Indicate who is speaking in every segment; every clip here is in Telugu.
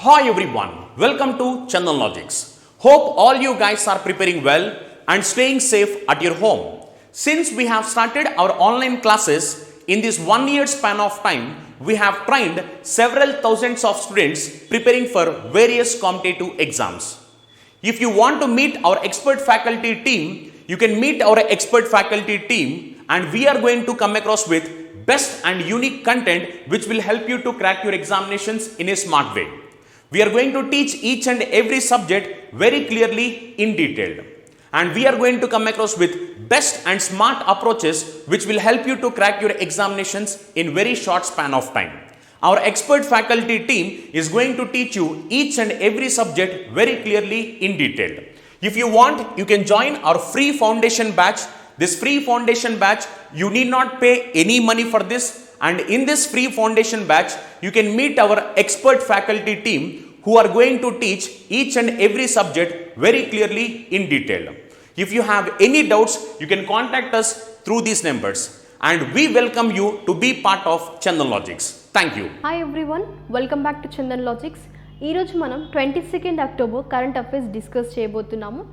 Speaker 1: Hi everyone, welcome to Chandan Logics. Hope all you guys are preparing well and staying safe at your home. Since we have started our online classes in this 1 year span of time, we have trained several thousands of students preparing for various competitive exams. If you want to meet our expert faculty team, you can meet our expert faculty team and we are going to come across with best and unique content which will help you to crack your examinations in a smart way. We are going to teach each and every subject very clearly in detail. And we are going to come across with best and smart approaches which will help you to crack your examinations in very short span of time. Our expert faculty team is going to teach you each and every subject very clearly in detail. If you want, you can join our free foundation batch. This free foundation batch, you need not pay any money for this. And in this free foundation batch, you can meet our expert faculty team who are going to teach each and every subject very clearly in detail. If you have any doubts, you can contact us through these numbers. And we welcome you to be part of Chandan Logics. Thank you.
Speaker 2: Hi everyone, welcome back to Chandan Logics. ఈ రోజు మనం 22nd October current affairs discuss చేయబోతున్నాము.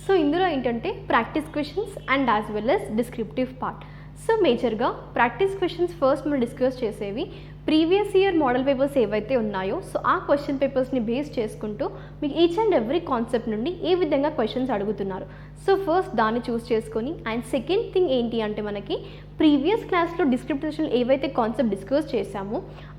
Speaker 2: సో ఇందులో ఏంటంటే practice questions and as well as descriptive part. So మేజర్గా ప్రాక్టీస్ క్వశ్చన్స్ ఫస్ట్ మనం డిస్కస్ చేసేవి ప్రీవియస్ ఇయర్ మోడల్ పేపర్స్ ఏవైతే ఉన్నాయో సో ఆ క్వశ్చన్ పేపర్స్ని బేస్ చేసుకుంటూ మీకు ఈచ్ అండ్ ఎవ్రీ కాన్సెప్ట్ నుండి ఏ విధంగా క్వశ్చన్స్ అడుగుతున్నారు. సో ఫస్ట్ దాన్ని చూస్ చేసుకొని అండ్ సెకండ్ థింగ్ ఏంటి అంటే మనకి ప్రీవియస్ క్లాస్లో డిస్క్రిప్టివ్ ఏవైతే కాన్సెప్ట్ డిస్కస్ చేశామో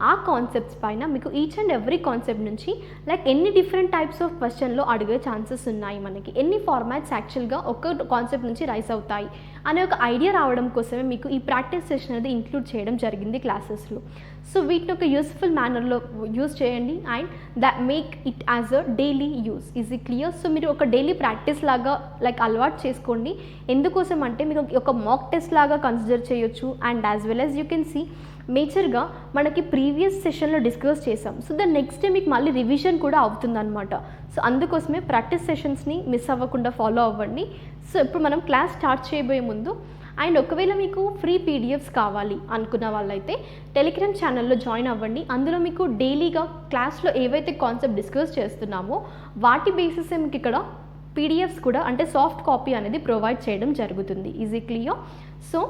Speaker 2: ఆ కాన్సెప్ట్స్ పైన మీకు ఈచ్ అండ్ ఎవ్రీ కాన్సెప్ట్ నుంచి లైక్ ఎన్ని డిఫరెంట్ టైప్స్ ఆఫ్ క్వశ్చన్లో అడిగే ఛాన్సెస్ ఉన్నాయి, మనకి ఎన్ని ఫార్మాట్స్ యాక్చువల్గా ఒక కాన్సెప్ట్ నుంచి రైస్ అవుతాయి అనే ఒక ఐడియా రావడం కోసమే మీకు ఈ ప్రాక్టీస్ సెషన్ అనేది ఇంక్లూడ్ చేయడం జరిగింది క్లాసెస్లో. సో వీటిని ఒక యూస్ఫుల్ మేనర్లో యూస్ చేయండి and that make it as a daily use. Is it clear? So మీరు ఒక డైలీ ప్రాక్టీస్ లాగా లైక్ అలవాటు చేసుకోండి. ఎందుకోసం అంటే మీకు ఒక మాక్ టెస్ట్ లాగా కన్సిడర్ చేయొచ్చు and as well as you can see మేజర్గా మనకి ప్రీవియస్ సెషన్లో డిస్కస్ చేసాం. సో ద నెక్స్ట్ డే మీకు మళ్ళీ రివిజన్ కూడా అవుతుందన్నమాట. సో అందుకోసమే ప్రాక్టీస్ సెషన్స్ని మిస్ అవ్వకుండా ఫాలో అవ్వండి. సో ఇప్పుడు మనం క్లాస్ స్టార్ట్ చేయబోయే ముందు అండ్ ఒకవేళ మీకు ఫ్రీ పీడిఎఫ్స్ కావాలి అనుకున్న వాళ్ళైతే టెలిగ్రామ్ ఛానల్లో జాయిన్ అవ్వండి. అందులో మీకు డైలీగా క్లాస్లో ఏవైతే కాన్సెప్ట్ డిస్కస్ చేస్తున్నామో వాటి బేసిస్ మీకు ఇక్కడ పీడిఎఫ్స్ కూడా అంటే సాఫ్ట్ కాపీ అనేది ప్రొవైడ్ చేయడం జరుగుతుంది. Is it clear? సో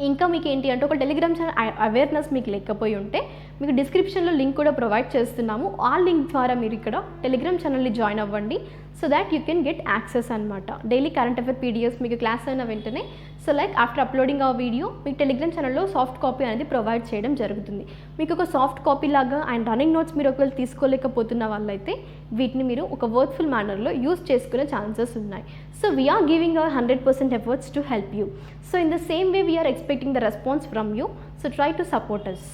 Speaker 2: ఇంకా మీకు ఏంటి అంటే ఒక టెలిగ్రామ్ ఛానల్ అవేర్నెస్ మీకు లేకపోయి ఉంటే మీకు డిస్క్రిప్షన్లో లింక్ కూడా ప్రొవైడ్ చేస్తున్నాము. ఆ లింక్ ద్వారా మీరు ఇక్కడ టెలిగ్రామ్ ఛానల్ని జాయిన్ అవ్వండి. So that you can get access అనమాట. డైలీ కరెంట్ అఫేర్ పీడిఎఫ్స్ మీకు క్లాస్ అయిన వెంటనే సో లైక్ ఆఫ్టర్ అప్లోడింగ్ ఆ వీడియో మీకు టెలిగ్రామ్ ఛానల్లో సాఫ్ట్ కాపీ అనేది ప్రొవైడ్ చేయడం జరుగుతుంది. మీకు ఒక సాఫ్ట్ కాపీ లాగా అండ్ రన్నింగ్ నోట్స్ మీరు ఒకవేళ తీసుకోలేకపోతున్న వాళ్ళైతే వీటిని మీరు ఒక వర్క్ఫుల్ మేనర్లో యూస్ చేసుకునే ఛాన్సెస్ ఉన్నాయి. So we are giving our 100% efforts to help you. So in the same way we are expecting the response from you. So try to support us.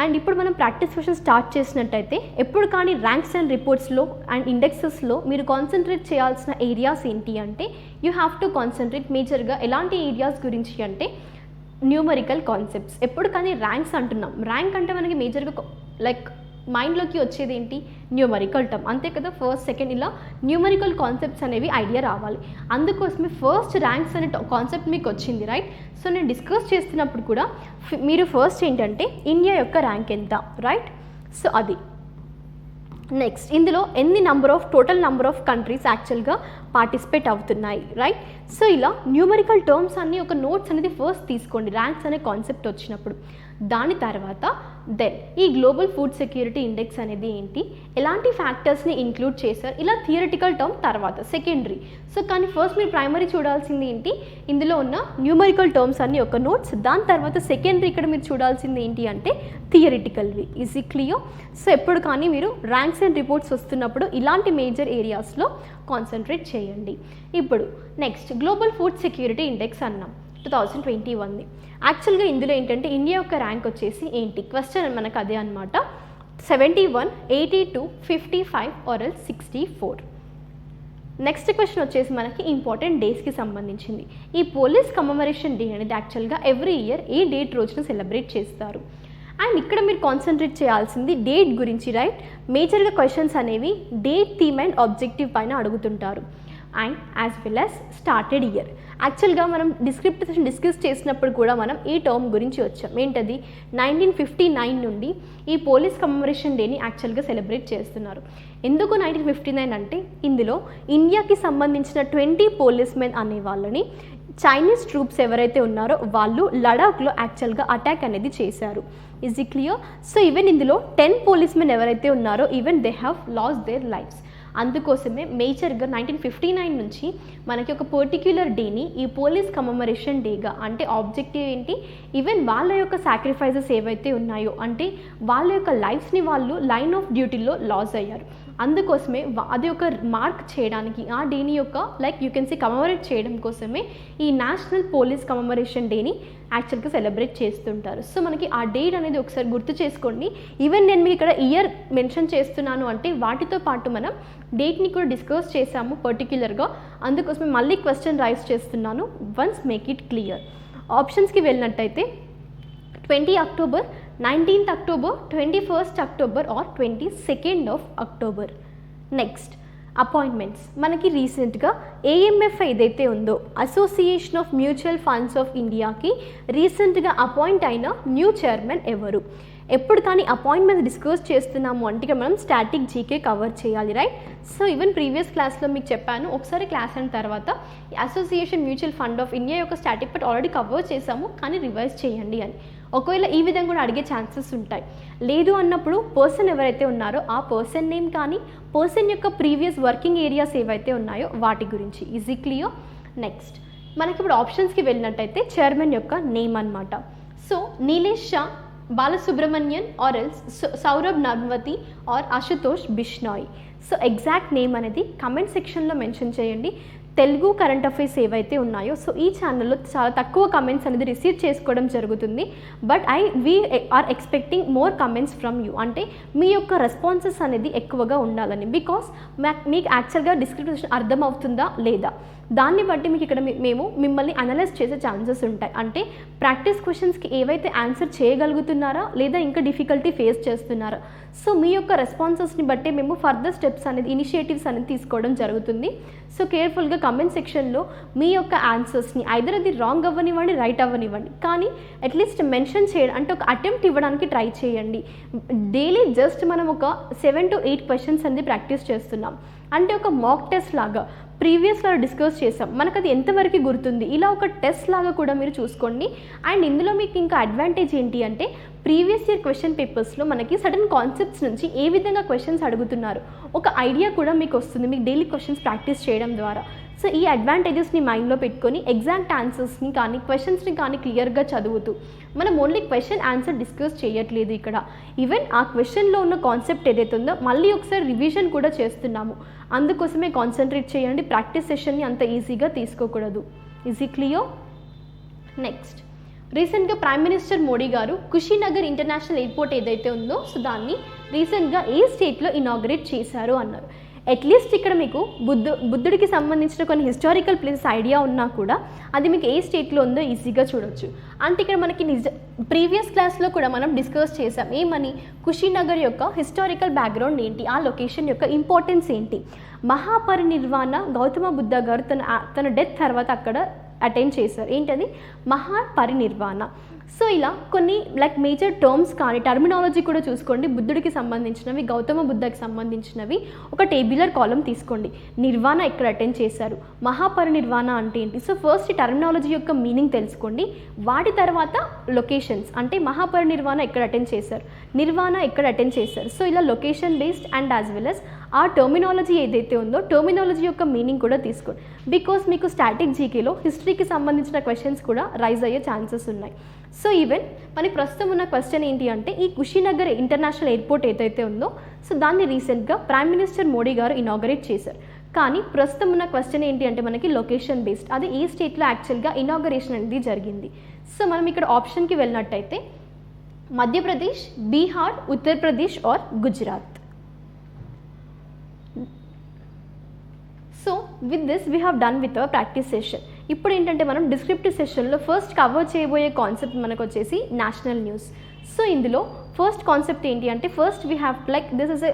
Speaker 2: And ఇప్పుడు మనం ప్రాక్టీస్ క్వశ్చన్ స్టార్ట్ చేసినట్టయితే ఎప్పుడు కానీ ర్యాంక్స్ అండ్ రిపోర్ట్స్లో అండ్ ఇండెక్సెస్లో మీరు కాన్సన్ట్రేట్ చేయాల్సిన ఏరియాస్ ఏంటి అంటే యూ హ్యావ్ టు కాన్సన్ట్రేట్ మేజర్గా ఎలాంటి ఏరియాస్ గురించి అంటే న్యూమరికల్ కాన్సెప్ట్స్. ఎప్పుడు కానీ ర్యాంక్స్ అంటున్నాం, ర్యాంక్ అంటే మనకి మేజర్గా లైక్ మైండ్లోకి వచ్చేది ఏంటి? న్యూమరికల్ టర్మ్, అంతే కదా. ఫస్ట్ సెకండ్ ఇలా న్యూమరికల్ కాన్సెప్ట్స్ అనేవి ఐడియా రావాలి. అందుకోసమే ఫస్ట్ ర్యాంక్స్ అనే కాన్సెప్ట్ మీకు వచ్చింది, రైట్? సో నేను డిస్కస్ చేస్తున్నప్పుడు కూడా మీరు ఫస్ట్ ఏంటంటే ఇండియా యొక్క ర్యాంక్ ఎంత, రైట్? సో అది నెక్స్ట్ ఇందులో ఎన్ని టోటల్ నెంబర్ ఆఫ్ కంట్రీస్ యాక్చువల్గా పార్టిసిపేట్ అవుతున్నాయి, రైట్? సో ఇలా న్యూమరికల్ టర్మ్స్ అన్ని ఒక నోట్స్ అనేది ఫస్ట్ తీసుకోండి ర్యాంక్స్ అనే కాన్సెప్ట్ వచ్చినప్పుడు. దాని తర్వాత దెన్ ఈ గ్లోబల్ ఫుడ్ సెక్యూరిటీ ఇండెక్స్ అనేది ఏంటి, ఎలాంటి ఫ్యాక్టర్స్ని ఇంక్లూడ్ చేశారు, ఇలా థియరిటికల్ టర్మ్ తర్వాత సెకండరీ. సో కానీ ఫస్ట్ మీరు ప్రైమరీ చూడాల్సింది ఏంటి, ఇందులో ఉన్న న్యూమరికల్ టర్మ్స్ అన్ని ఒక నోట్స్. దాని తర్వాత సెకండరీ ఇక్కడ మీరు చూడాల్సింది ఏంటి అంటే థియరిటికల్వి. Is it clear? సో ఎప్పుడు కానీ మీరు ర్యాంక్స్ అండ్ రిపోర్ట్స్ వస్తున్నప్పుడు ఇలాంటి మేజర్ ఏరియాస్లో కాన్సన్ట్రేట్ చేయండి. ఇప్పుడు next global food security index అన్నాం 2021ది. యాక్చువల్గా ఇందులో ఏంటంటే ఇండియా యొక్క ర్యాంక్ వచ్చేసి ఏంటి, క్వశ్చన్ మనకు అదే అనమాట, 71, 82, 55 ఆర్ ఎల్స్ 64. నెక్స్ట్ క్వశ్చన్ వచ్చేసి మనకి ఇంపార్టెంట్ డేస్కి సంబంధించింది. ఈ పోలీస్ కమెమరేషన్ డే అనేది యాక్చువల్గా ఎవ్రీ ఇయర్ ఏ డేట్ రోజున సెలబ్రేట్ చేస్తారు. అండ్ ఇక్కడ మీరు కాన్సన్ట్రేట్ చేయాల్సింది డేట్ గురించి, రైట్? మేజర్గా క్వశ్చన్స్ అనేవి డేట్, థీమ్ అండ్ ఆబ్జెక్టివ్ పైన అడుగుతుంటారు. And as well as started year. యాక్చువల్గా మనం డిస్క్రిప్టివ్ డిస్కస్ చేసినప్పుడు కూడా మనం ఈ టర్మ్ గురించి వచ్చాం. ఏంటది? 1959 నుండి ఈ పోలీస్ కమెమరేషన్ డేని యాక్చువల్గా సెలబ్రేట్ చేస్తున్నారు. ఎందుకు 1959 అంటే ఇందులో ఇండియాకి సంబంధించిన 20 పోలీస్ మెన్ అనే వాళ్ళని చైనీస్ ట్రూప్స్ ఎవరైతే ఉన్నారో వాళ్ళు లడాఖ్లో యాక్చువల్గా అటాక్ అనేది చేశారు. Is it clear? So even ఇందులో 10 పోలీస్ మెన్ ఎవరైతే ఉన్నారో even they have lost there lifes. అందుకోసమే మేజర్గా 1959 నుంచి మనకి ఒక పర్టిక్యులర్ డేని ఈ పోలీస్ కమెమరేషన్ డేగా, అంటే ఆబ్జెక్టివ్ ఏంటి, ఈవెన్ వాళ్ళ యొక్క సాక్రిఫైజెస్ ఏవైతే ఉన్నాయో, అంటే వాళ్ళ యొక్క లైఫ్స్ని వాళ్ళు లైన్ ఆఫ్ డ్యూటీలో లాస్ అయ్యారు. అందుకోసమే అది ఒక మార్క్ చేయడానికి ఆ డేని యొక్క like you can see commemorate చేయడం కోసమే ఈ నేషనల్ పోలీస్ కమెమరేషన్ డేని యాక్చువల్గా సెలబ్రేట్ చేస్తుంటారు. సో మనకి ఆ డేట్ అనేది ఒకసారి గుర్తు చేసుకోండి. ఈవెన్ నేను మీకు ఇక్కడ ఇయర్ మెన్షన్ చేస్తున్నాను అంటే వాటితో పాటు మనం డేట్ని కూడా డిస్కస్ చేసాము పర్టిక్యులర్గా. అందుకోసమే మళ్ళీ క్వశ్చన్ రైజ్ చేస్తున్నాను, వన్స్ మేక్ ఇట్ క్లియర్. ఆప్షన్స్కి వెళ్ళినట్టయితే 20 October, 19th October, 21st October or 22nd of October. Next appointments. మనకి రీసెంట్గా ఏఎంఎఫ్ ఏదైతే ఉందో association of mutual funds of ఇండియాకి రీసెంట్గా అపాయింట్ అయిన న్యూ చైర్మన్ ఎవరు? ఎప్పుడు కానీ అపాయింట్మెంట్స్ డిస్కస్ చేస్తున్నాము అంటే ఇక్కడ మనం స్టాటిక్ జీకే కవర్ చేయాలి, రైట్? సో ఈవెన్ ప్రీవియస్ క్లాస్లో మీకు చెప్పాను, ఒకసారి క్లాస్ అయిన తర్వాత association mutual fund of India యొక్క స్టాటిక్ పార్ట్ ఆల్రెడీ కవర్ చేసాము కానీ రివైజ్ చేయండి అని. ఒకవేళ ఈ విధంగా కూడా అడిగే ఛాన్సెస్ ఉంటాయి. లేదు అన్నప్పుడు పర్సన్ ఎవరైతే ఉన్నారో ఆ పర్సన్ నేమ్ కానీ పర్సన్ యొక్క ప్రీవియస్ వర్కింగ్ ఏరియాస్ ఏవైతే ఉన్నాయో వాటి గురించి. Easy clear? నెక్స్ట్ మనకి ఇప్పుడు ఆప్షన్స్కి వెళ్ళినట్టయితే చైర్మన్ యొక్క నేమ్ అనమాట. So Nilesh Shah, Balasubramanian or else Saurabh Narvati or Ashutosh Bishnoi. So exact name అనేది కమెంట్ సెక్షన్లో మెన్షన్ చేయండి. తెలుగు కరెంట్ అఫైర్స్ ఏవైతే ఉన్నాయో సో ఈ ఛానల్లో చాలా తక్కువ కమెంట్స్ అనేది రిసీవ్ చేసుకోవడం జరుగుతుంది. But we are expecting more comments from you, అంటే మీ యొక్క రెస్పాన్సెస్ అనేది ఎక్కువగా ఉండాలని. బికాస్ మీకు యాక్చువల్గా డిస్క్రిప్షన్ అర్థమవుతుందా లేదా దాన్ని బట్టి మీకు ఇక్కడ మేము మిమ్మల్ని అనలైజ్ చేసే ఛాన్సెస్ ఉంటాయి. అంటే ప్రాక్టీస్ క్వశ్చన్స్కి ఏవైతే ఆన్సర్ చేయగలుగుతున్నారా లేదా ఇంకా డిఫికల్టీ ఫేస్ చేస్తున్నారా, సో మీ యొక్క రెస్పాన్సెస్ని బట్టి మేము ఫర్దర్ స్టెప్స్ అనేది ఇనిషియేటివ్స్ అనేది తీసుకోవడం జరుగుతుంది. సో కేర్ఫుల్గా కమెంట్ సెక్షన్లో మీ యొక్క ఆన్సర్స్ని ఐదర్ అది రాంగ్ అవ్వనివ్వండి రైట్ అవ్వనివ్వండి కానీ అట్లీస్ట్ మెన్షన్ చేయడం అంటే ఒక అటెంప్ట్ ఇవ్వడానికి ట్రై చేయండి. డైలీ జస్ట్ మనం ఒక 7 to 8 క్వశ్చన్స్ అనేది ప్రాక్టీస్ చేస్తున్నాం, అంటే ఒక మాక్ టెస్ట్ లాగా ప్రీవియస్లో డిస్కస్ చేసాం, మనకు అది ఎంతవరకు గుర్తుంది, ఇలా ఒక టెస్ట్ లాగా కూడా మీరు చూసుకోండి. అండ్ ఇందులో మీకు ఇంకా అడ్వాంటేజ్ ఏంటి అంటే ప్రీవియస్ ఇయర్ క్వశ్చన్ పేపర్స్లో మనకి సడన్ కాన్సెప్ట్స్ నుంచి ఏ విధంగా క్వశ్చన్స్ అడుగుతున్నారు ఒక ఐడియా కూడా మీకు వస్తుంది మీకు డైలీ క్వశ్చన్స్ ప్రాక్టీస్ చేయడం ద్వారా. సో ఈ అడ్వాంటేజెస్ని మైండ్లో పెట్టుకొని ఎగ్జాక్ట్ ఆన్సర్స్ని కానీ క్వశ్చన్స్ని కానీ క్లియర్గా చదువుతూ మనం ఓన్లీ క్వశ్చన్ ఆన్సర్ డిస్కస్ చేయట్లేదు ఇక్కడ, ఈవెన్ ఆ క్వశ్చన్లో ఉన్న కాన్సెప్ట్ ఏదైతే ఉందో మళ్ళీ ఒకసారి రివిజన్ కూడా చేస్తున్నాము. అందుకోసమే కాన్సన్ట్రేట్ చేయండి, ప్రాక్టీస్ సెషన్ని అంత ఈజీగా తీసుకోకూడదు. Easy clear? నెక్స్ట్ రీసెంట్గా ప్రైమ్ మినిస్టర్ మోడీ గారు కుషీనగర్ ఇంటర్నేషనల్ ఎయిర్పోర్ట్ ఏదైతే ఉందో సో దాన్ని రీసెంట్గా ఏ స్టేట్లో ఇనాగరేట్ చేశారు అన్నారు. అట్లీస్ట్ ఇక్కడ మీకు బుద్ధుడికి సంబంధించిన కొన్ని హిస్టారికల్ ప్లేసెస్ ఐడియా ఉన్నా కూడా అది మీకు ఏ స్టేట్లో ఉందో ఈజీగా చూడొచ్చు. అంటే ఇక్కడ మనకి ప్రీవియస్ క్లాస్లో కూడా మనం డిస్కస్ చేసాం ఏమని, కుషీనగర్ యొక్క హిస్టారికల్ బ్యాక్గ్రౌండ్ ఏంటి, ఆ లొకేషన్ యొక్క ఇంపార్టెన్స్ ఏంటి. మహాపరినిర్వాణ గౌతమ బుద్ధ గారు తన డెత్ తర్వాత అక్కడ అటెండ్ చేశారు. ఏంటది? మహాపరినిర్వాణ. సో ఇలా కొన్ని లైక్ మేజర్ టర్మ్స్ కానీ టర్మినాలజీ కూడా చూసుకోండి. బుద్ధుడికి సంబంధించినవి గౌతమ బుద్ధకి సంబంధించినవి ఒక టేబులర్ కాలం తీసుకోండి. నిర్వాణ ఎక్కడ అటెండ్ చేశారు, మహాపరినిర్వాణ అంటే ఏంటి. సో ఫస్ట్ ఈ టర్మినాలజీ యొక్క మీనింగ్ తెలుసుకోండి, వాటి తర్వాత లొకేషన్స్ అంటే మహాపరినిర్వాణ ఎక్కడ అటెండ్ చేశారు, నిర్వాణ ఎక్కడ అటెండ్ చేశారు. సో ఇలా location based and as well as ఆ టర్మినాలజీ ఏదైతే ఉందో టర్మినాలజీ యొక్క మీనింగ్ కూడా తీసుకోండి. బికాస్ మీకు స్టాటిక్ జీకేలో హిస్టరీకి సంబంధించిన క్వశ్చన్స్ కూడా రైజ్ అయ్యే ఛాన్సెస్ ఉన్నాయి. సో ఈవెన్ మనకి ప్రస్తుతం ఉన్న క్వశ్చన్ ఏంటి అంటే ఈ కుషీనగర్ ఇంటర్నేషనల్ ఎయిర్పోర్ట్ ఏదైతే ఉందో సో దాన్ని రీసెంట్గా ప్రైమ్ మినిస్టర్ మోడీ గారు ఇనాగరేట్ చేశారు. కానీ ప్రస్తుతం ఉన్న క్వశ్చన్ ఏంటి అంటే మనకి లొకేషన్ బేస్డ్, అది ఈ స్టేట్లో యాక్చువల్గా ఇనాగరేషన్ అనేది జరిగింది. సో మనం ఇక్కడ ఆప్షన్కి వెళ్ళినట్టయితే Madhya Pradesh, Bihar, Uttar Pradesh are Gujarat. So with this we have done with our practice session. ఇప్పుడు ఏంటంటే మనం డిస్క్రిప్టివ్ సెషన్లో ఫస్ట్ కవర్ చేయబోయే కాన్సెప్ట్ మనకు వచ్చేసి నేషనల్ న్యూస్. సో ఇందులో ఫస్ట్ కాన్సెప్ట్ ఏంటి అంటే first we have like this is a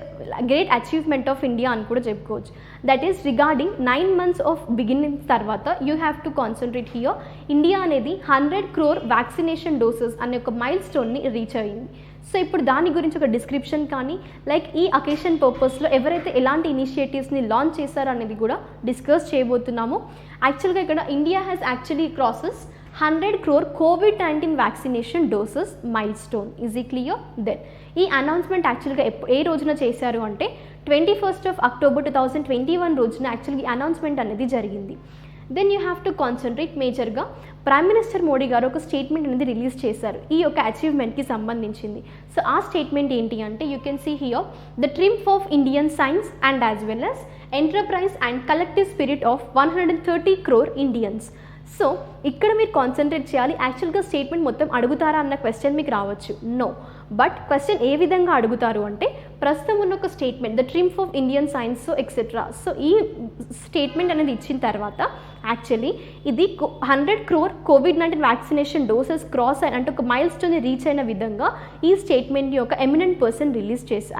Speaker 2: great achievement of India అని కూడా చెప్పుకోవచ్చు. That is regarding 9 months of beginning తర్వాత you have to concentrate here. India అనేది 100 crore వ్యాక్సినేషన్ డోసెస్ అనే ఒక మైల్ స్టోన్ని రీచ్ అయ్యింది. సో ఇప్పుడు దాని గురించి ఒక డిస్క్రిప్షన్ కానీ లైక్ ఈ అకేషన్ పర్పస్లో ఎవరైతే ఎలాంటి ఇనిషియేటివ్స్ని లాంచ్ చేశారో అనేది కూడా డిస్కస్ చేయబోతున్నాము. యాక్చువల్గా ఇక్కడ India has actually crosses 100 crore COVID-19 vaccination doses mile stone. Is ఈ క్లియర్? దెన్ ఈ అనౌన్స్మెంట్ యాక్చువల్గా ఏ రోజున చేశారు అంటే 21st of October 2021 రోజున యాక్చువల్గా ఈ అనౌన్స్మెంట్ అనేది జరిగింది. Then you have to concentrate మేజర్గా ప్రైమ్ మినిస్టర్ మోడీ గారు ఒక స్టేట్మెంట్ అనేది రిలీజ్ చేశారు ఈ యొక్క అచీవ్మెంట్కి సంబంధించింది. సో ఆ స్టేట్మెంట్ ఏంటి అంటే you can see here the triumph of Indian science and as well as enterprise and collective spirit of 130 crore Indians. So ఇక్కడ మీరు కాన్సన్ట్రేట్ చేయాలి. యాక్చువల్గా స్టేట్మెంట్ మొత్తం అడుగుతారా అన్న క్వశ్చన్ మీకు రావచ్చు. నో, బట్ క్వశ్చన్ ఏ విధంగా అడుగుతారు అంటే ప్రస్తుతం ఉన్న ఒక statement the triumph of Indian science etcetera. So ఈ స్టేట్మెంట్ అనేది ఇచ్చిన తర్వాత యాక్చువల్లీ ఇది 100 crore COVID-19 vaccination doses cross అంటే ఒక మైల్ స్టోన్ని రీచ్ అయిన విధంగా ఈ స్టేట్మెంట్ని ఒక ఎమినెంట్ పర్సన్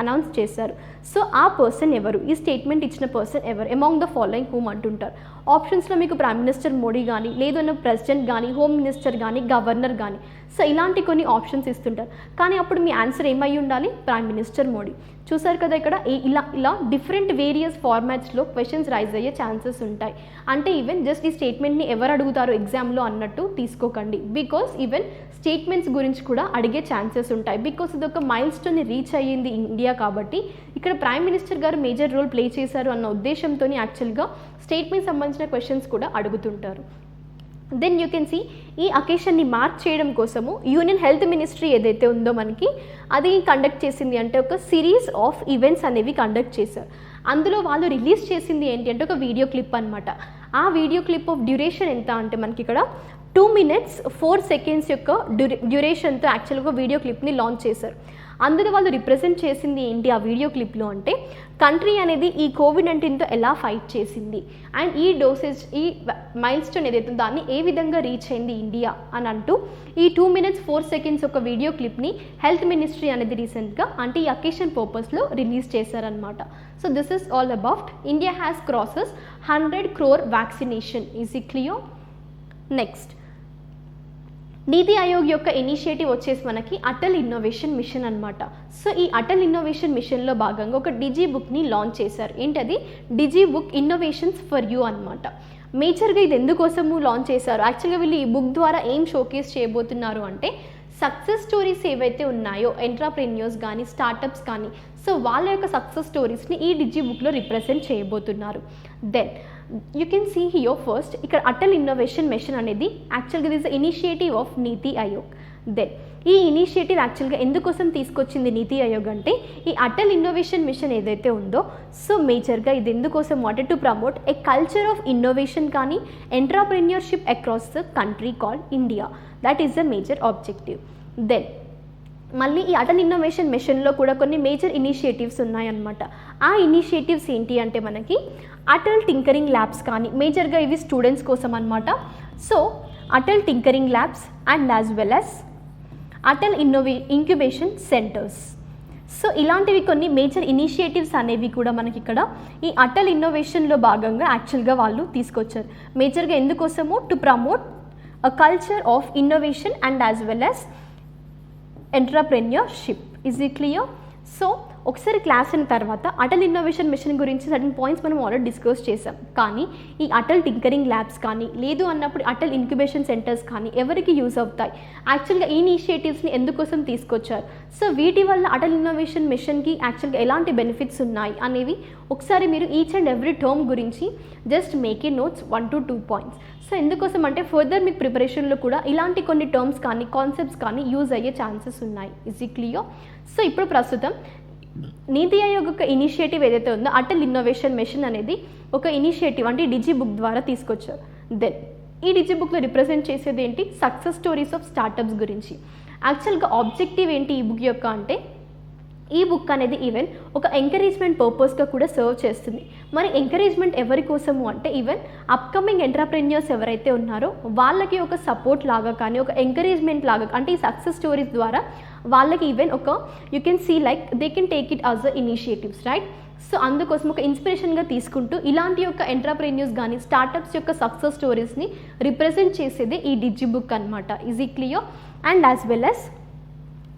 Speaker 2: అనౌన్స్ చేశారు. సో ఆ పర్సన్ ఎవరు, ఈ స్టేట్మెంట్ ఇచ్చిన పర్సన్ ఎవరు, అమాంగ్ ద ఫాలోయింగ్ హూమ్ అంటుంటారు. ఆప్షన్స్లో మీకు ప్రైమ్ మినిస్టర్ మోడీ కానీ లేదన్న ప్రెసిడెంట్ కానీ హోమ్ మినిస్టర్ కానీ గవర్నర్ కానీ సో ఇలాంటి కొన్ని ఆప్షన్స్ ఇస్తుంటారు. కానీ అప్పుడు మీ ఆన్సర్ ఏమై ఉండాలి? Prime minister Modi. చూసారు కదా ఇక్కడ ఇలా డిఫరెంట్ వేరియస్ ఫార్మాట్స్లో క్వశ్చన్స్ రైజ్ అయ్యే ఛాన్సెస్ ఉంటాయి. అంటే ఈవెన్ జస్ట్ ఈ స్టేట్మెంట్ని ఎవరు అడుగుతారు ఎగ్జామ్లో అన్నట్టు తీసుకోకండి. బికాస్ ఈవెన్ స్టేట్మెంట్స్ గురించి కూడా అడిగే ఛాన్సెస్ ఉంటాయి. బికాస్ ఇది ఒక మైల్ స్టోన్ని రీచ్ అయ్యింది ఇండియా కాబట్టి ఇక్కడ ప్రైమ్ మినిస్టర్ గారు మేజర్ రోల్ ప్లే చేశారు అన్న ఉద్దేశంతో యాక్చువల్గా స్టేట్మెంట్ సంబంధించిన క్వశ్చన్స్ కూడా అడుగుతుంటారు. దెన్ యూ కెన్ సీ ఈ అకేషన్ని మార్క్ చేయడం కోసము యూనియన్ హెల్త్ మినిస్ట్రీ ఏదైతే ఉందో మనకి అది కండక్ట్ చేసింది అంటే ఒక సిరీస్ ఆఫ్ ఈవెంట్స్ అనేవి కండక్ట్ చేశారు. అందులో వాళ్ళు రిలీజ్ చేసింది ఏంటి అంటే ఒక వీడియో క్లిప్ అనమాట. ఆ వీడియో క్లిప్ ఆఫ్ డ్యూరేషన్ ఎంత అంటే మనకి ఇక్కడ 2 minutes 4 seconds యొక్క డ్యూరేషన్తో యాక్చువల్గా వీడియో క్లిప్ని లాంచ్ చేశారు. అందులో వాళ్ళు రిప్రజెంట్ చేసింది ఏంటి ఆ వీడియో క్లిప్లో అంటే కంట్రీ అనేది ఈ COVID-19తో ఎలా ఫైట్ చేసింది అండ్ ఈ డోసేజ్ ఈ మైల్ స్టోన్ ఏదైతే దాన్ని ఏ విధంగా రీచ్ అయింది ఇండియా అని అంటూ ఈ 2 minutes 4 seconds ఒక వీడియో క్లిప్ని హెల్త్ మినిస్ట్రీ అనేది రీసెంట్గా అంటే ఈ అకేషన్ పర్పస్లో రిలీజ్ చేశారనమాట. So this is all about India has crosses 100 crore vaccination. Is it clear? Next నీతి ఆయోగ్ యొక్క ఇనిషియేటివ్ వచ్చేసి మనకి అటల్ ఇన్నోవేషన్ మిషన్ అనమాట. సో ఈ అటల్ ఇన్నోవేషన్ మిషన్లో భాగంగా ఒక డిజీ బుక్ని లాంచ్ చేశారు. ఏంటది? Digi book innovations for you అనమాట. మేజర్గా ఇది ఎందుకోసము లాంచ్ చేశారు? యాక్చువల్గా వీళ్ళు ఈ బుక్ ద్వారా ఏం షోకేస్ చేయబోతున్నారు అంటే సక్సెస్ స్టోరీస్ ఏవైతే ఉన్నాయో ఎంటర్ప్రెన్యూర్స్ కానీ స్టార్టప్స్ కానీ సో వాళ్ళ యొక్క సక్సెస్ స్టోరీస్ని ఈ డిజీ బుక్లో రిప్రజెంట్ చేయబోతున్నారు. Then you can see here first ఇక్కడ అటల్ ఇన్నోవేషన్ మిషన్ అనేది యాక్చువల్గా this initiative of NITI Aayog. Then ఈ ఇనిషియేటివ్ యాక్చువల్గా ఎందుకోసం తీసుకొచ్చింది నీతి ఆయోగ్ అంటే ఈ అటల్ ఇన్నోవేషన్ మిషన్ ఏదైతే ఉందో సో మేజర్గా ఇది ఎందుకోసం wanted to promote a culture of innovation కానీ entrepreneurship across the country called India. That is the major objective. Then మళ్ళీ ఈ అటల్ ఇన్నోవేషన్ మిషన్లో కూడా కొన్ని మేజర్ ఇనిషియేటివ్స్ ఉన్నాయన్నమాట. ఆ ఇనిషియేటివ్స్ ఏంటి అంటే మనకి అటల్ టింకరింగ్ ల్యాబ్స్ కానీ మేజర్గా ఇవి స్టూడెంట్స్ కోసం అనమాట. So Atal tinkering labs and as well as Atal incubation centres. So ఇలాంటివి కొన్ని మేజర్ ఇనిషియేటివ్స్ అనేవి కూడా మనకి ఇక్కడ ఈ అటల్ ఇన్నోవేషన్లో భాగంగా యాక్చువల్గా వాళ్ళు తీసుకొచ్చారు. మేజర్గా ఎందుకోసము? To promote a culture of innovation and as well as entrepreneurship. Is it clear? So ఒకసారి క్లాస్ అయిన తర్వాత అటల్ ఇన్నోవేషన్ మిషన్ గురించి సర్టన్ పాయింట్స్ మనం ఆల్రెడీ డిస్కస్ చేసాం. కానీ ఈ అటల్ టింకరింగ్ ల్యాబ్స్ కానీ లేదు అన్నప్పుడు అటల్ ఇంక్యుబేషన్ సెంటర్స్ కానీ ఎవరికి యూజ్ అవుతాయి, యాక్చువల్గా ఈ ఇనిషియేటివ్స్ని ఎందుకోసం తీసుకొచ్చారు, సో వీటి వల్ల అటల్ ఇన్నోవేషన్ మిషన్కి యాక్చువల్గా ఎలాంటి బెనిఫిట్స్ ఉన్నాయి అనేవి ఒకసారి మీరు ఈచ్ అండ్ ఎవ్రీ టర్మ్ గురించి just make a notes 1 to 2 points. So ఎందుకోసం అంటే ఫర్దర్ మీకు ప్రిపరేషన్లో కూడా ఇలాంటి కొన్ని టర్మ్స్ కానీ కాన్సెప్ట్స్ కానీ యూజ్ అయ్యే ఛాన్సెస్ ఉన్నాయి. Is it clear? సో ఇప్పుడు ప్రస్తుతం నీతి ఆయోగ్ యొక్క ఇనిషియేటివ్ ఏదైతే ఉందో అటల్ ఇన్నోవేషన్ మిషన్ అనేది ఒక ఇనిషియేటివ్ అంటే డిజీ బుక్ ద్వారా తీసుకొచ్చారు. దెన్ ఈ డిజీ బుక్లో రిప్రజెంట్ చేసేది ఏంటి? సక్సెస్ స్టోరీస్ ఆఫ్ స్టార్టప్స్ గురించి. యాక్చువల్గా ఆబ్జెక్టివ్ ఏంటి ఈ బుక్ యొక్క అంటే ఈ బుక్ అనేది ఈవెన్ ఒక ఎంకరేజ్మెంట్ పర్పస్గా కూడా సర్వ్ చేస్తుంది. మరి ఎంకరేజ్మెంట్ ఎవరి కోసము అంటే ఈవెన్ అప్కమింగ్ ఎంటర్ప్రెన్యూర్స్ ఎవరైతే ఉన్నారో వాళ్ళకి ఒక సపోర్ట్ లాగా కానీ ఒక ఎంకరేజ్మెంట్ లాగా, అంటే ఈ సక్సెస్ స్టోరీస్ ద్వారా వాళ్ళకి ఈవెన్ ఒక you can see like they can take it as a initiatives, right? So అందుకోసం ఒక ఇన్స్పిరేషన్గా తీసుకుంటూ ఇలాంటి యొక్క ఎంటర్ప్రెన్యూర్స్ కానీ స్టార్టప్స్ యొక్క సక్సెస్ స్టోరీస్ని రిప్రజెంట్ చేసేదే ఈ డిజి బుక్ అనమాట. ఈజ్ ఈ clear? And as well as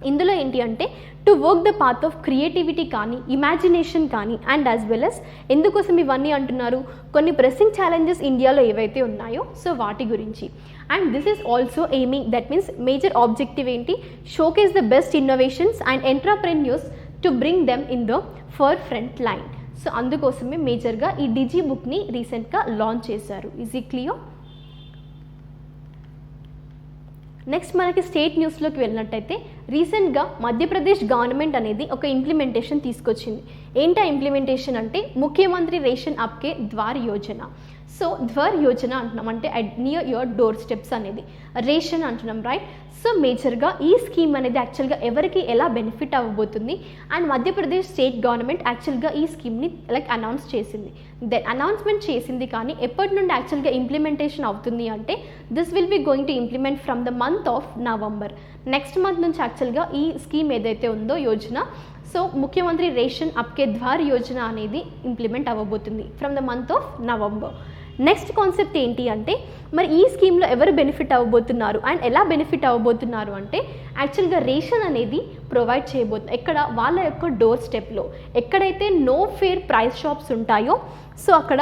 Speaker 2: ఇందులో ఏంటి అంటే to work the path of creativity కానీ ఇమాజినేషన్ కానీ అండ్ యాజ్ వెల్ యాజ్ ఎందుకోసం ఇవన్నీ అంటున్నారు, కొన్ని ప్రెసింగ్ ఛాలెంజెస్ ఇండియాలో ఏవైతే ఉన్నాయో సో వాటి గురించి. And this is also aiming, that means major objective ఏంటి, showcase the best innovations and entrepreneurs to bring them in the for front line. So అందుకోసమే మేజర్గా ఈ డిజి బుక్ని రీసెంట్గా లాంచ్ చేశారు. ఈజ్ ఈ క్లియర్? నెక్స్ట్ మనకి స్టేట్ న్యూస్లోకి వెళ్ళినట్టయితే రీసెంట్గా మధ్యప్రదేశ్ గవర్నమెంట్ అనేది ఒక ఇంప్లిమెంటేషన్ తీసుకొచ్చింది. ఏంటా ఇంప్లిమెంటేషన్ అంటే ముఖ్యమంత్రి రేషన్ అప్కే ద్వార్ యోజన. సో ద్వార్ యోజన అంటున్నాం అంటే నియర్ యువర్ డోర్ స్టెప్స్ అనేది రేషన్ అంటున్నాం, రైట్? సో మేజర్గా ఈ స్కీమ్ అనేది యాక్చువల్గా ఎవరికి ఎలా బెనిఫిట్ అవ్వబోతుంది అండ్ మధ్యప్రదేశ్ స్టేట్ గవర్నమెంట్ యాక్చువల్గా ఈ స్కీమ్ని లైక్ అనౌన్స్ చేసింది. దెన్ అనౌన్స్మెంట్ చేసింది కానీ ఎప్పటి నుండి యాక్చువల్గా ఇంప్లిమెంటేషన్ అవుతుంది అంటే this will be going to implement from the month of November. Next month నుంచి యాక్చువల్గా ఈ స్కీమ్ ఏదైతే ఉందో యోజన, సో ముఖ్యమంత్రి రేషన్ అప్కే ద్వార్ యోజన అనేది ఇంప్లిమెంట్ అవ్వబోతుంది from the month of November. Next concept ఏంటి అంటే మరి ఈ స్కీమ్లో ఎవరు బెనిఫిట్ అవ్వబోతున్నారు అండ్ ఎలా బెనిఫిట్ అవ్వబోతున్నారు అంటే యాక్చువల్గా రేషన్ అనేది ప్రొవైడ్ చేయబోతున్నారు ఎక్కడ, వాళ్ళ యొక్క డోర్ స్టెప్లో ఎక్కడైతే నో ఫేర్ ప్రైస్ షాప్స్ ఉంటాయో సో అక్కడ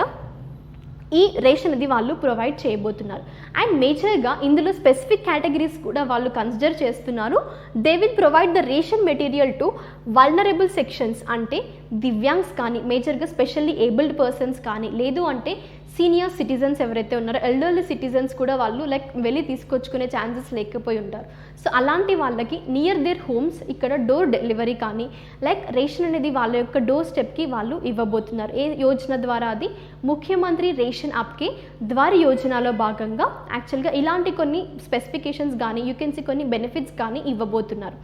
Speaker 2: ఈ రేషన్ అది వాళ్ళు ప్రొవైడ్ చేయబోతున్నారు. అండ్ మేజర్గా ఇందులో స్పెసిఫిక్ కేటగిరీస్ కూడా వాళ్ళు కన్సిడర్ చేస్తున్నారు. They will provide the ration material to vulnerable sections, అంటే దివ్యాంగ్స్ కానీ మేజర్గా స్పెషల్లీ ఏబుల్డ్ పర్సన్స్ కానీ లేదు అంటే సీనియర్ సిటిజన్స్ ఎవరైతే ఉన్నారో ఎల్డర్లీ సిటిజన్స్ కూడా వాళ్ళు లైక్ వెళ్ళి తీసుకొచ్చుకునే ఛాన్సెస్ లేకపోయి ఉంటారు. సో అలాంటి వాళ్ళకి నియర్ దేర్ హోమ్స్ ఇక్కడ డోర్ డెలివరీ కానీ లైక్ రేషన్ అనేది వాళ్ళ యొక్క డోర్ స్టెప్కి వాళ్ళు ఇవ్వబోతున్నారు. ఏ యోజన ద్వారా? అది ముఖ్యమంత్రి రేషన్ అప్కే ద్వార్ యోజనలో భాగంగా యాక్చువల్గా ఇలాంటి కొన్ని స్పెసిఫికేషన్స్ కానీ యూ కెన్ సీ కొన్ని బెనిఫిట్స్ కానీ ఇవ్వబోతున్నారు.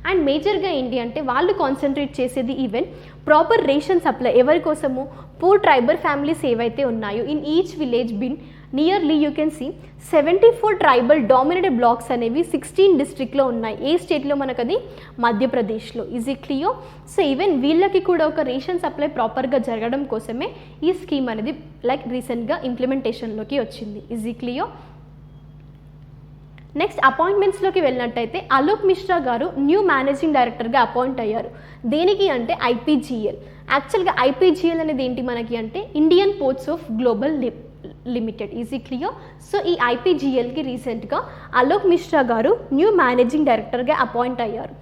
Speaker 2: అండ్ మేజర్గా ఏంటి అంటే వాళ్ళు కాన్సన్ట్రేట్ చేసేది ఈవెన్ ప్రాపర్ రేషన్ సప్లై ఎవరి కోసము, పూర్ ట్రైబల్ ఫ్యామిలీస్ ఏవైతే ఉన్నాయో in each village been nearly you can see 74 tribal dominated blocks అనేవి 16 డిస్ట్రిక్ట్లో ఉన్నాయి. ఏ స్టేట్లో మనకు అది? మధ్యప్రదేశ్లో. ఈజ్ ఈ క్లియర్? సో ఈవెన్ వీళ్ళకి కూడా ఒక రేషన్ సప్లై ప్రాపర్గా జరగడం కోసమే ఈ స్కీమ్ అనేది లైక్ రీసెంట్గా ఇంప్లిమెంటేషన్లోకి వచ్చింది. ఈజ్ ఈ క్లియర్? నెక్స్ట్ అపాయింట్మెంట్స్లోకి వెళ్ళినట్టయితే అలోక్ మిశ్రా గారు న్యూ మేనేజింగ్ డైరెక్టర్గా అపాయింట్ అయ్యారు. దేనికి అంటే ఐపీజీఎల్. యాక్చువల్గా ఐపీజీఎల్ అనేది ఏంటి మనకి అంటే Indian ports of global limited. Is ఈ క్లియర్? సో ఈ ఐపీజీఎల్కి రీసెంట్గా అలోక్ మిశ్రా గారు న్యూ మేనేజింగ్ డైరెక్టర్గా అపాయింట్ అయ్యారు.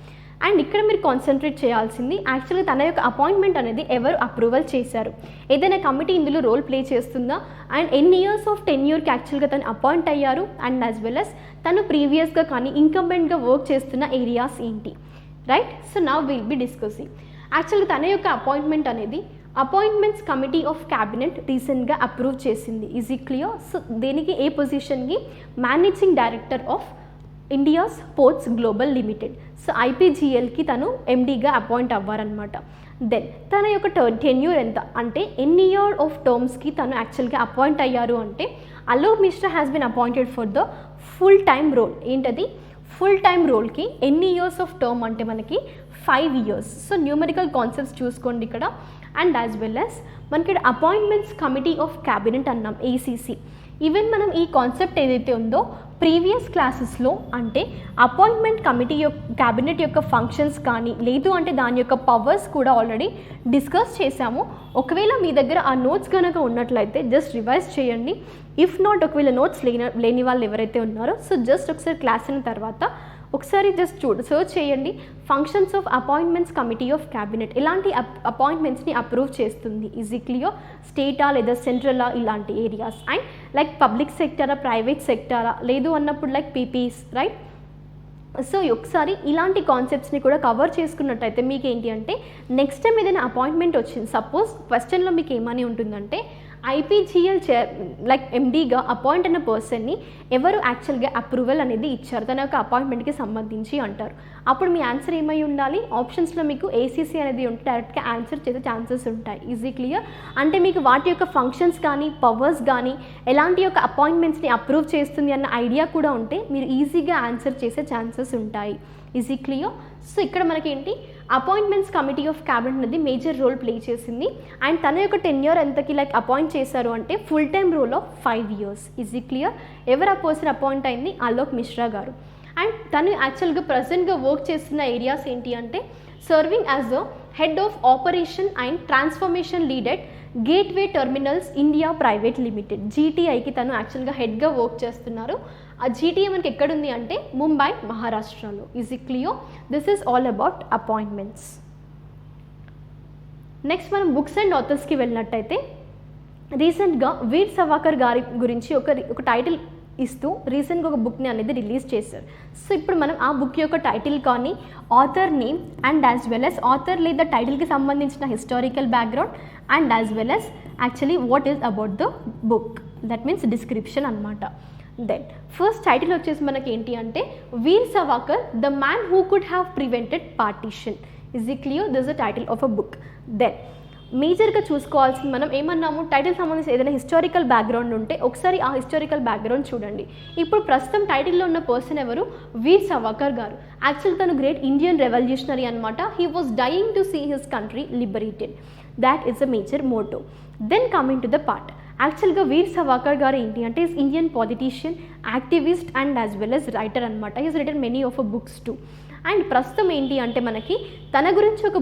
Speaker 2: అండ్ ఇక్కడ మీరు కాన్సన్ట్రేట్ చేయాల్సింది యాక్చువల్గా తన యొక్క అపాయింట్మెంట్ అనేది ఎవరు అప్రూవల్ చేశారు, ఏదైనా కమిటీ ఇందులో రోల్ ప్లే చేస్తుందా అండ్ ఎన్ని ఇయర్స్ ఆఫ్ టెన్యూర్కి యాక్చువల్గా తను అపాయింట్ అయ్యారు అండ్ యాజ్ వెల్ అస్ తను ప్రీవియస్గా కానీ ఇంకంబెంట్గా వర్క్ చేస్తున్న ఏరియాస్ ఏంటి, right? So now will be discussing. యాక్చువల్గా తన యొక్క అపాయింట్మెంట్ అనేది అపాయింట్మెంట్స్ కమిటీ ఆఫ్ క్యాబినెట్ రీసెంట్గా అప్రూవ్ చేసింది. ఈజ్ ఈ క్లియర్? సో దేనికి? ఏ పొజిషన్కి? Managing director of India's ports global limited. సో ఐపీజీఎల్కి తను ఎండీగా అపాయింట్ అవ్వారనమాట. దెన్ తన యొక్క టెన్యూర్ ఎంత అంటే ఎన్ని ఇయర్ ఆఫ్ టర్మ్స్కి తను యాక్చువల్గా అపాయింట్ అయ్యారు అంటే Alok Mishra has been appointed for the full time role. ఏంటది? ఫుల్ టైమ్ రోల్కి ఎన్ని ఇయర్స్ ఆఫ్ టర్మ్ అంటే మనకి 5 years. సో న్యూమరికల్ కాన్సెప్ట్స్ చూసుకోండి ఇక్కడ. అండ్ యాజ్ వెల్ యాజ్ మనకి ఇక్కడ అపాయింట్మెంట్స్ కమిటీ ఆఫ్ క్యాబినెట్ అన్నాం, ఏసీసీ. ఈవెన్ మనం ఈ కాన్సెప్ట్ ఏదైతే ఉందో ప్రీవియస్ క్లాసెస్లో అంటే అపాయింట్మెంట్ కమిటీ యొక్క క్యాబినెట్ యొక్క ఫంక్షన్స్ కానీ లేదు అంటే దాని యొక్క పవర్స్ కూడా ఆల్రెడీ డిస్కస్ చేశాము. ఒకవేళ మీ దగ్గర ఆ నోట్స్ కనుక ఉన్నట్లయితే జస్ట్ రివైజ్ చేయండి. ఇఫ్ నాట్ ఒకవేళ నోట్స్ లేని వాళ్ళు ఎవరైతే ఉన్నారో సో జస్ట్ ఒకసారి క్లాస్ అయిన తర్వాత ఒకసారి జస్ట్ సర్చ్ చేయండి. Functions of appointments committee of cabinet ఇలాంటి అపాయింట్మెంట్స్ని అప్రూవ్ చేస్తుంది. ఈజ్ ఈ క్లియర్? స్టేటా లేదా సెంట్రలా ఇలాంటి ఏరియాస్ అండ్ లైక్ పబ్లిక్ సెక్టరా ప్రైవేట్ సెక్టరా లేదు అన్నప్పుడు లైక్ పీపీస్, రైట్? సో ఒకసారి ఇలాంటి కాన్సెప్ట్స్ని కూడా కవర్ చేసుకున్నట్టయితే మీకు ఏంటి అంటే నెక్స్ట్ టైం ఏదైనా అపాయింట్మెంట్ వచ్చింది, సపోజ్ క్వశ్చన్లో మీకు ఏమని ఉంటుందంటే ఐపీజీఎల్ చైర్ లైక్ ఎండీగా అపాయింట్ అయిన పర్సన్ని ఎవరు యాక్చువల్గా అప్రూవల్ అనేది ఇచ్చారు తన యొక్క అపాయింట్మెంట్కి సంబంధించి అంటారు. అప్పుడు మీ ఆన్సర్ ఏమై ఉండాలి, ఆప్షన్స్లో మీకు ఏసీసీ అనేది ఉంటే డైరెక్ట్గా ఆన్సర్ చేసే ఛాన్సెస్ ఉంటాయి. Easy clear. అంటే మీకు వాటి యొక్క ఫంక్షన్స్ కానీ పవర్స్ కానీ ఎలాంటి యొక్క అపాయింట్మెంట్స్ని అప్రూవ్ చేస్తుంది అన్న ఐడియా కూడా ఉంటే మీరు ఈజీగా ఆన్సర్ చేసే ఛాన్సెస్ ఉంటాయి. Easy clear. సో ఇక్కడ మనకేంటి అపాయింట్మెంట్స్ కమిటీ ఆఫ్ క్యాబినెట్ అనేది మేజర్ రోల్ ప్లే చేసింది. అండ్ తన యొక్క టెన్యూర్ ఎంతకి లైక్ అపాయింట్ చేశారు అంటే full time role of 5 years. Easy clear. ఎవరు ఆ పర్సన్ అపాయింట్ అయింది, అలోక్ మిశ్రా గారు. అండ్ తను యాక్చువల్గా ప్రజెంట్గా వర్క్ చేస్తున్న ఏరియాస్ ఏంటి అంటే serving as a head of operation and transformation lead at gateway terminals India private limited, జీటీఐకి తను యాక్చువల్గా హెడ్గా వర్క్ చేస్తున్నారు. ఆ జీటీఐ మనకి ఎక్కడుంది అంటే ముంబై, మహారాష్ట్రలో. Easy clear. This is all about appointments. Next మనం బుక్స్ అండ్ ఆథర్స్కి వెళ్ళినట్టయితే రీసెంట్గా వీర్ సవాకర్ గారి గురించి ఒక టైటిల్ ఇస్తూ రీసెంట్గా ఒక బుక్ని అనేది రిలీజ్ చేశారు. సో ఇప్పుడు మనం ఆ బుక్ యొక్క టైటిల్ కానీ author name and as well as author లేదా టైటిల్కి సంబంధించిన historical background and as well as actually what is about the book, that means description అనమాట. దెన్ ఫస్ట్ టైటిల్ వచ్చేసి మనకి ఏంటి అంటే Veer Savarkar the man who could have prevented partition. Is ఈ clear. This the title of a book. Then మేజర్గా చూసుకోవాల్సింది మనం ఏమన్నాము, టైటిల్ సంబంధించి ఏదైనా హిస్టారికల్ బ్యాక్గ్రౌండ్ ఉంటే ఒకసారి ఆ హిస్టారికల్ బ్యాక్గ్రౌండ్ చూడండి. ఇప్పుడు ప్రస్తుతం టైటిల్లో ఉన్న పర్సన్ ఎవరు, వీర్ సవాకర్ గారు. యాక్చువల్ తను గ్రేట్ ఇండియన్ రెవల్యూషనరీ అనమాట. He was dying to see his country liberated. That is a major motto. Then coming to the part, యాక్చువల్గా వీర్ సవాకర్ గారు ఏంటి అంటే is Indian politician, activist and as well as writer అనమాట. He's written many of a books too. And ప్రస్తుతం ఏంటి అంటే మనకి తన గురించి ఒక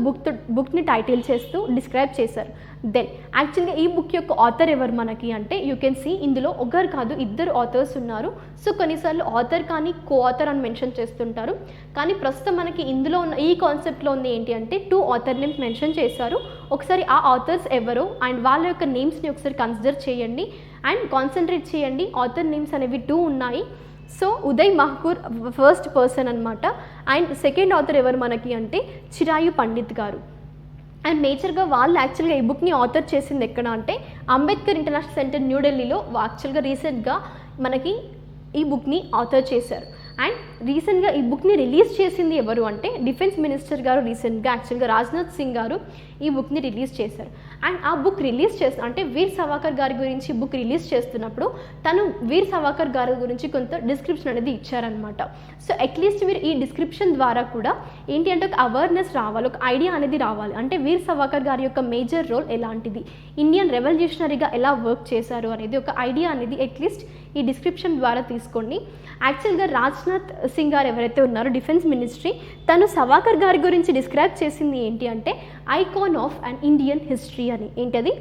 Speaker 2: బుక్ని టైటిల్ చేస్తూ డిస్క్రైబ్ చేశారు. దెన్ యాక్చువల్గా ఈ బుక్ యొక్క ఆథర్ ఎవరు మనకి అంటే యూ కెన్ సీ ఇందులో ఒకరు కాదు 2 authors ఉన్నారు. సో కొన్నిసార్లు ఆథర్ కానీ కో ఆథర్ అని మెన్షన్ చేస్తుంటారు. కానీ ప్రస్తుతం మనకి ఇందులో ఉన్న ఈ కాన్సెప్ట్లో ఉంది ఏంటి అంటే 2 author నేమ్స్ మెన్షన్ చేశారు. ఒకసారి ఆ ఆథర్స్ ఎవరో అండ్ వాళ్ళ యొక్క నేమ్స్ని ఒకసారి కన్సిడర్ చేయండి అండ్ కాన్సన్ట్రేట్ చేయండి. ఆథర్ నేమ్స్ అనేవి 2 ఉన్నాయి. సో ఉదయ్ మహకూర్ ఫస్ట్ పర్సన్ అనమాట. అండ్ సెకండ్ ఆథర్ ఎవరు మనకి అంటే చిరాయు పండిత్ గారు. అండ్ నేచర్గా వాళ్ళు యాక్చువల్గా ఈ బుక్ని ఆథర్ చేసింది ఎక్కడ అంటే అంబేద్కర్ ఇంటర్నేషనల్ సెంటర్ న్యూఢిల్లీలో యాక్చువల్గా రీసెంట్గా మనకి ఈ బుక్ని ఆథర్ చేశారు. అండ్ రీసెంట్గా ఈ బుక్ని రిలీజ్ చేసింది ఎవరు అంటే డిఫెన్స్ మినిస్టర్ గారు. రీసెంట్గా యాక్చువల్గా రాజ్నాథ్ సింగ్ గారు ఈ బుక్ని రిలీజ్ చేశారు. అండ్ ఆ బుక్ రిలీజ్ అంటే వీర్ సవాకర్ గారి గురించి బుక్ రిలీజ్ చేస్తున్నప్పుడు తను వీర్ సవాకర్ గారి గురించి కొంత డిస్క్రిప్షన్ అనేది ఇచ్చారనమాట. సో అట్లీస్ట్ మీరు ఈ డిస్క్రిప్షన్ ద్వారా కూడా ఏంటి అంటే ఒక అవేర్నెస్ రావాలి, ఒక ఐడియా అనేది రావాలి. అంటే వీర్ సవాకర్ గారి యొక్క మేజర్ రోల్ ఎలాంటిది, ఇండియన్ రెవల్యూషనరీగా ఎలా వర్క్ చేశారు అనేది ఒక ఐడియా అనేది అట్లీస్ట్ ఈ డిస్క్రిప్షన్ ద్వారా తీసుకోండి. యాక్చువల్గా రాజ్నాథ్ సింగ్ గారు ఎవరైతే ఉన్నారో డిఫెన్స్ మినిస్ట్రీ, తను సవాకర్ గారి గురించి డిస్క్రైబ్ చేసింది ఏంటి అంటే icon of an Indian history అని. ఏంటది,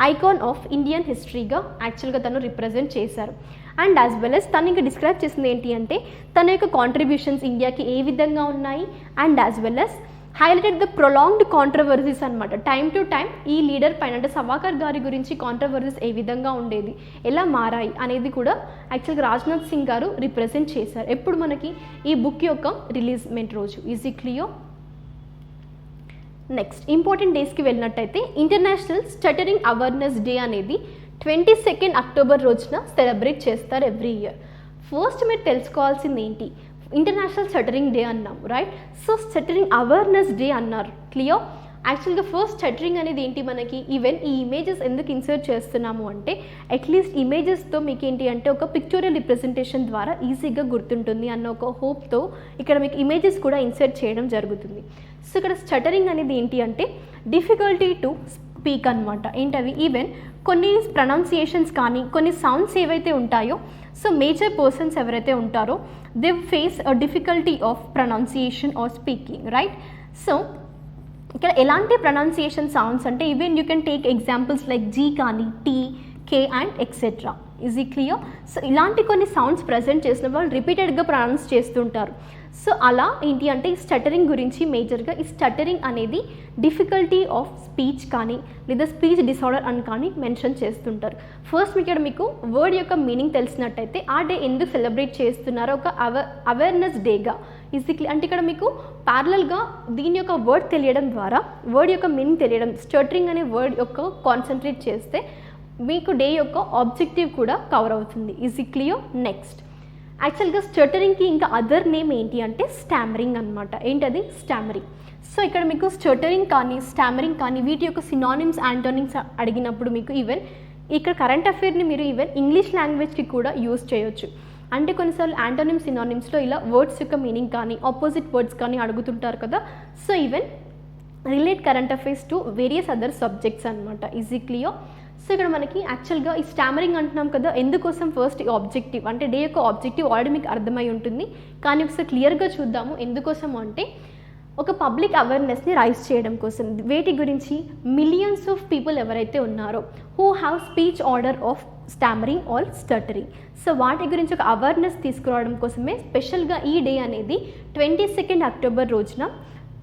Speaker 2: ఐకాన్ ఆఫ్ ఇండియన్ హిస్టరీగా యాక్చువల్గా తను రిప్రజెంట్ చేశారు. అండ్ యాజ్ వెల్ యాజ్ తను ఇంకా డిస్క్రైబ్ చేసింది ఏంటి అంటే తన యొక్క కాంట్రిబ్యూషన్స్ ఇండియాకి ఏ విధంగా ఉన్నాయి and as well as highlighted the prolonged controversies అనమాట. టైం టు టైం ఈ లీడర్ పైన అంటే సవాకర్ గారి గురించి కాంట్రవర్సీస్ ఏ విధంగా ఉండేది, ఎలా మారాయి అనేది కూడా యాక్చువల్గా రాజ్నాథ్ సింగ్ గారు రిప్రజెంట్ చేశారు. ఎప్పుడు మనకి ఈ బుక్ యొక్క రిలీజ్మెంట్ రోజు. Easy clear. నెక్స్ట్ ఇంపార్టెంట్ డేస్కి వెళ్ళినట్టయితే ఇంటర్నేషనల్ స్టటరింగ్ అవేర్నెస్ డే అనేది 22 October రోజున సెలబ్రేట్ చేస్తారు ఎవ్రీ ఇయర్. ఫస్ట్ మీరు తెలుసుకోవాల్సింది ఏంటి, ఇంటర్నేషనల్ స్టటరింగ్ డే అన్నాం right. So stuttering awareness day అన్నారు. క్లియర్. యాక్చువల్గా ఫస్ట్ స్టటరింగ్ అనేది ఏంటి మనకి, ఈవెన్ ఈ ఇమేజెస్ ఎందుకు ఇన్సర్ట్ చేస్తున్నాము అంటే అట్లీస్ట్ ఇమేజెస్తో మీకు ఏంటి అంటే ఒక పిక్టోరియల్ రిప్రజెంటేషన్ ద్వారా ఈజీగా గుర్తుంటుంది అన్న ఒక హోప్తో ఇక్కడ మీకు ఇమేజెస్ కూడా ఇన్సర్ట్ చేయడం జరుగుతుంది. సో ఇక్కడ స్టటరింగ్ అనేది ఏంటి అంటే డిఫికల్టీ టు స్పీక్ అనమాట. ఏంటవి, ఈవెన్ కొన్ని ప్రొనౌన్సియేషన్స్ కానీ కొన్ని సౌండ్స్ ఏవైతే ఉంటాయో సో మేజర్ పర్సన్స్ ఎవరైతే ఉంటారో they face a difficulty of pronunciation or speaking right. So ఇక్కడ ఎలాంటి ప్రొనౌన్సియేషన్ సౌండ్స్ అంటే even you can take examples like G కానీ T, K and etcetera. Is ఈ క్లియర్. సో ఇలాంటి కొన్ని సౌండ్స్ ప్రజెంట్ చేసిన వాళ్ళు రిపీటెడ్గా ప్రొనౌన్స్ చేస్తుంటారు. సో అలా ఏంటి అంటే ఈ స్టటరింగ్ గురించి మేజర్గా ఈ స్టటరింగ్ అనేది డిఫికల్టీ ఆఫ్ స్పీచ్ కానీ లేదా స్పీచ్ డిసార్డర్ అని కానీ మెన్షన్ చేస్తుంటారు. ఫస్ట్ ఇక్కడ మీకు వర్డ్ యొక్క మీనింగ్ తెలిసినట్టయితే ఆ డే ఎందుకు సెలబ్రేట్ చేస్తున్నారో ఒక అవేర్నెస్ డేగా ఈజీక్లీ అంటే ఇక్కడ మీకు ప్యారలల్గా దీని యొక్క వర్డ్ తెలియడం ద్వారా వర్డ్ యొక్క మీనింగ్ తెలియడం, స్టటరింగ్ అనే వర్డ్ యొక్క కాన్సన్ట్రేట్ చేస్తే మీకు డే యొక్క ఆబ్జెక్టివ్ కూడా కవర్ అవుతుంది. Is it clear? నెక్స్ట్ యాక్చువల్గా స్టటరింగ్కి ఇంకా అదర్ నేమ్ ఏంటి అంటే స్టామరింగ్ అనమాట. ఏంటది? స్టామరింగ్. సో ఇక్కడ మీకు స్టటరింగ్ కానీ స్టామరింగ్ కానీ వీటి యొక్క సినానిమ్స్ యాంటోనిమ్స్ అడిగినప్పుడు మీకు ఈవెన్ ఇక్కడ కరెంట్ అఫైర్ని మీరు ఈవెన్ ఇంగ్లీష్ లాంగ్వేజ్కి కూడా యూజ్ చేయొచ్చు. అంటే కొన్నిసార్లు యాంటోనిమ్స్ సినానిమ్స్లో ఇలా వర్డ్స్ యొక్క మీనింగ్ కానీ ఆపోజిట్ వర్డ్స్ కానీ అడుగుతుంటారు కదా. So even relate current affairs to various other subjects అనమాట. Is it clear? సో ఇక్కడ మనకి యాక్చువల్గా ఈ స్టామరింగ్ అంటున్నాం కదా, ఎందుకోసం ఫస్ట్ ఈ ఆబ్జెక్టివ్ అంటే డే యొక్క ఆబ్జెక్టివ్ ఆల్రెడీ మీకు అర్థమై ఉంటుంది. కానీ ఒకసారి క్లియర్గా చూద్దాము ఎందుకోసం అంటే ఒక పబ్లిక్ అవేర్నెస్ని రైజ్ చేయడం కోసం. వేటి గురించి? మిలియన్స్ ఆఫ్ పీపుల్ ఎవరైతే ఉన్నారో who have speech order of stammering or stuttering. So వాటి గురించి ఒక అవేర్నెస్ తీసుకురావడం కోసమే స్పెషల్గా ఈ డే అనేది 22 అక్టోబర్ రోజున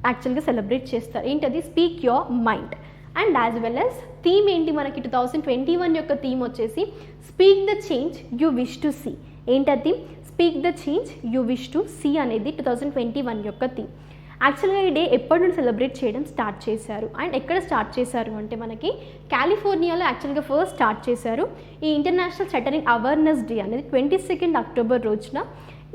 Speaker 2: యాక్చువల్గా సెలబ్రేట్ చేస్తారు. ఏంటది? Speak your mind. And as well as theme ఏంటి మనకి 2021 యొక్క థీమ్ వచ్చేసి speak the change you wish to see. ఏంటది? Speak the change you wish to see అనేది 2021 యొక్క థీమ్. యాక్చువల్గా ఈ డే ఎప్పటి నుండి సెలబ్రేట్ చేయడం స్టార్ట్ చేశారు అండ్ ఎక్కడ స్టార్ట్ చేశారు అంటే మనకి కాలిఫోర్నియాలో యాక్చువల్గా ఫస్ట్ స్టార్ట్ చేశారు. ఈ ఇంటర్నేషనల్ స్టటరింగ్ అవేర్నెస్ డే అనేది 22 అక్టోబర్ రోజున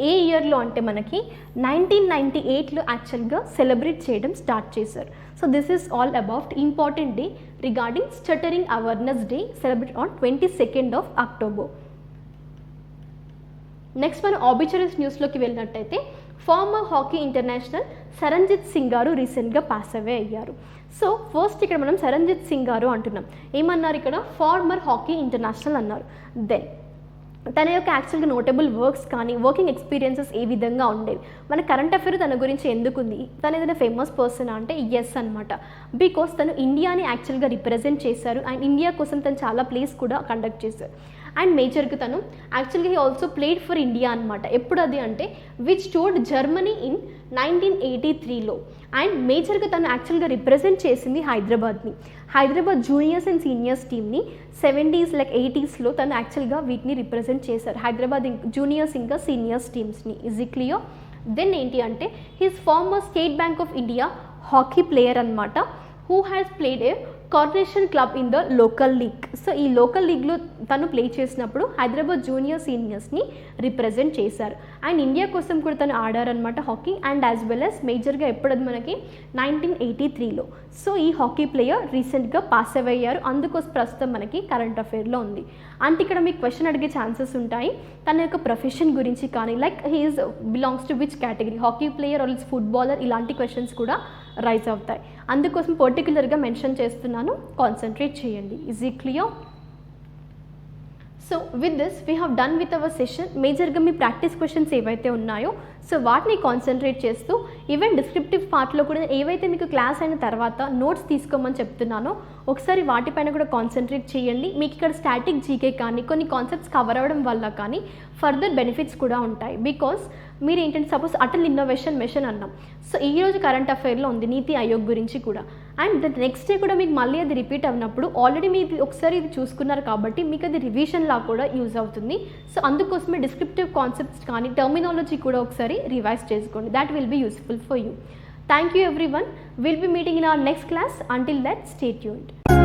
Speaker 2: ఏ ఇయర్లో అంటే మనకి 1998లో యాక్చువల్గా సెలబ్రేట్ చేయడం స్టార్ట్ చేశారు. So this is all about important day regarding stuttering awareness day celebrate on 22 October. Next మనం ఆబిచరీస్ న్యూస్లోకి వెళ్ళినట్టయితే former hockey international Saranjit Singh garu recently pass away అయ్యారు. సో ఫస్ట్ ఇక్కడ మనం సరంజిత్ సింగ్ గారు అంటున్నాం. ఏమన్నారు ఇక్కడ? ఫార్మర్ హాకీ ఇంటర్నేషనల్ అన్నారు. దెన్ తన యొక్క యాక్చువల్గా నోటబుల్ వర్క్స్ కానీ వర్కింగ్ ఎక్స్పీరియన్సెస్ ఏ విధంగా ఉండేవి. మన కరెంట్ అఫైర్ తన గురించి ఎందుకుంది? తను ఏదైనా ఫేమస్ పర్సన్ అంటే ఎస్ అనమాట. బికాస్ తను ఇండియాని యాక్చువల్గా రిప్రజెంట్ చేశారు అండ్ ఇండియా కోసం తను చాలా ప్లేస్ కూడా కండక్ట్ చేశారు. అండ్ మేజర్గా తను యాక్చువల్గా he also played for India అనమాట. ఎప్పుడు అది అంటే విచ్ టూర్డ్ జర్మనీ ఇన్ 1983లో. అండ్ మేజర్గా తను యాక్చువల్గా రిప్రజెంట్ చేసింది హైదరాబాద్ జూనియర్స్ అండ్ సీనియర్స్ టీమ్ని 70s లైక్ 80sలో తను యాక్చువల్గా వీటిని రిప్రజెంట్ చేశారు. హైదరాబాద్ జూనియర్స్ ఇంకా సీనియర్స్ టీమ్స్ని. Is it clear? దెన్ ఏంటి అంటే he's former State Bank of India hockey player అనమాట who has played a corporation club in the local league. So ఈ లోకల్ లీగ్లో తను ప్లే చేసినప్పుడు హైదరాబాద్ జూనియర్ సీనియర్స్ని రిప్రజెంట్ చేశారు. అండ్ ఇండియా కోసం కూడా తను ఆడారనమాట hockey. And as well as మేజర్గా ఎప్పుడది మనకి 1983లో. సో ఈ హాకీ ప్లేయర్ రీసెంట్గా పాస్ అవే అయ్యారు. అందుకోసం ప్రస్తుతం మనకి కరెంట్ అఫైర్లో ఉంది. అంటే ఇక్కడ మీకు క్వశ్చన్ అడిగే ఛాన్సెస్ ఉంటాయి. తన యొక్క ప్రొఫెషన్ గురించి కానీ like he is belongs to which category, hockey player or footballer, ఇలాంటి క్వశ్చన్స్ కూడా రైజ్ అవుతాయి. అందుకోసం పర్టికులర్గా మెన్షన్ చేస్తున్నాను, కాన్సన్ట్రేట్ చేయండి. Is it clear? So with this we have done with our session. మేజర్గా మీ ప్రాక్టీస్ క్వశ్చన్స్ ఏవైతే ఉన్నాయో సో వాటిని కాన్సన్ట్రేట్ చేస్తూ ఈవెన్ డిస్క్రిప్టివ్ పార్ట్లో కూడా ఏవైతే మీకు క్లాస్ అయిన తర్వాత నోట్స్ తీసుకోమని చెప్తున్నానో ఒకసారి వాటిపైన కూడా కాన్సన్ట్రేట్ చేయండి. మీకు ఇక్కడ స్టాటిక్ జీకే కానీ కొన్ని కాన్సెప్ట్స్ కవర్ అవ్వడం వల్ల కానీ ఫర్దర్ బెనిఫిట్స్ కూడా ఉంటాయి. బికాస్ మీరు ఏంటంటే సపోజ్ అటల్ ఇన్నోవేషన్ మిషన్ అన్నాం. సో ఈరోజు కరెంట్ అఫైర్లో ఉంది నీతి ఆయోగ్ గురించి కూడా. అండ్ ద నెక్స్ట్ డే కూడా మీకు మళ్ళీ అది రిపీట్ అయినప్పుడు ఆల్రెడీ మీరు ఒకసారి ఇది చూసుకున్నారు కాబట్టి మీకు అది రివిజన్లా కూడా యూజ్ అవుతుంది. సో అందుకోసమే డిస్క్రిప్టివ్ కాన్సెప్ట్స్ కానీ టర్మినాలజీ కూడా ఒకసారి రివైజ్ చేసుకోండి. That will be useful for you. Thank you everyone. We'll be meeting in our next class. Until that, stay tuned.